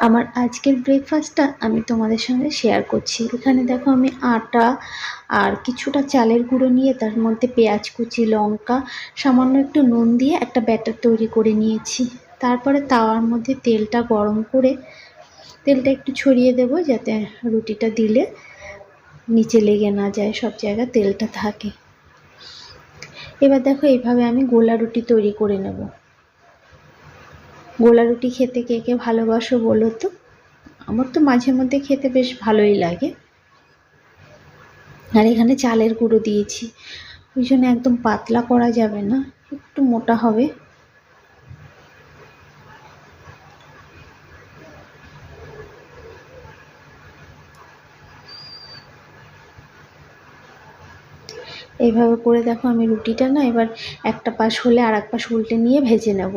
আমার আজকের ব্রেকফাস্টটা আমি তোমাদের সঙ্গে শেয়ার করছি। এখানে দেখো আমি আটা আর কিছুটা চালের গুঁড়ো নিয়ে তার মধ্যে পেঁয়াজ কুচি, লঙ্কা, সামান্য একটু নুন দিয়ে একটা ব্যাটার তৈরি করে নিয়েছি। তারপরে তাওয়ার মধ্যে তেলটা গরম করে তেলটা একটু ছড়িয়ে দেব, যাতে রুটিটা দিলে নিচে লেগে না যায়, সব জায়গায় তেলটা থাকে। এবার দেখো এইভাবে আমি গোলা রুটি তৈরি করে নেব। গোলা রুটি খেতে কে কে ভালোবাসো বলো তো? আমার তো মাঝে মধ্যে খেতে বেশ ভালোই লাগে। আর এখানে চালের গুঁড়ো দিয়েছি, ওই জন্য একদম পাতলা করা যাবে না, একটু মোটা হবে। এইভাবে করে দেখো আমি রুটিটা না এবার একটা পাশ হলে আর এক পাশ উল্টে নিয়ে ভেজে নেব।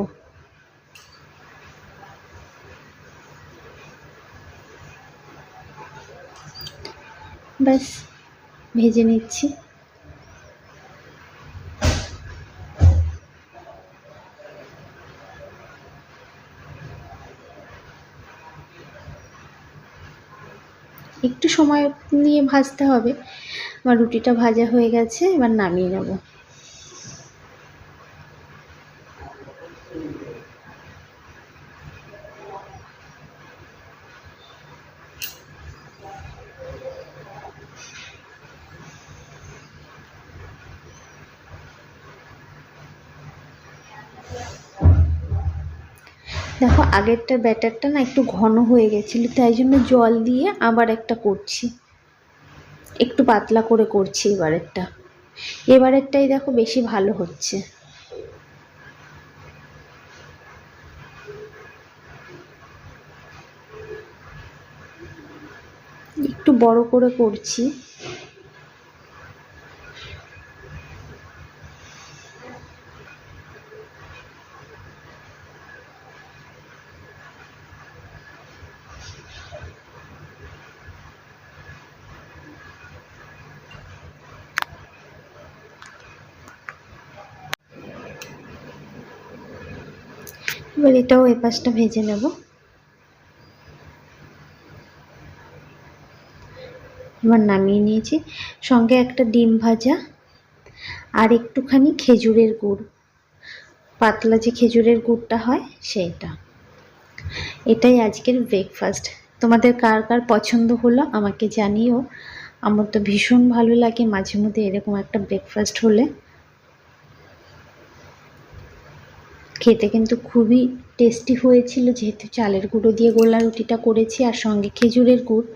ব্যাস, ভেজে নিচ্ছি। একটু সময় নিয়ে ভাজতে হবে। আমার রুটিটা ভাজা হয়ে গেছে, এবার নামিয়ে নেব। দেখো আগেরটার ব্যাটারটা না একটু ঘন হয়ে গেছিলো, তাই জন্য জল দিয়ে আবার একটা করছি, একটু পাতলা করে করছি এবারেরটাই দেখো বেশি ভালো হচ্ছে। একটু বড় করে করছি। এবার এটাও এপাশটা ভেজে নেব। এবার নামিয়ে নিয়েছি, সঙ্গে একটা ডিম ভাজা আর একটুখানি খেজুরের গুড়, পাতলা যে খেজুরের গুড়টা হয় সেইটা। এটাই আজকের ব্রেকফাস্ট। তোমাদের কার কার পছন্দ হলো আমাকে জানিও। আমার তো ভীষণ ভালো লাগে মাঝে মধ্যে এরকম একটা ব্রেকফাস্ট হলে। খেতে কিন্তু খুবই টেস্টি হয়েছিল, যেহেতু চালের গুঁড়ো দিয়ে গোলা রুটিটা করেছি আর সঙ্গে খেজুরের গুড়।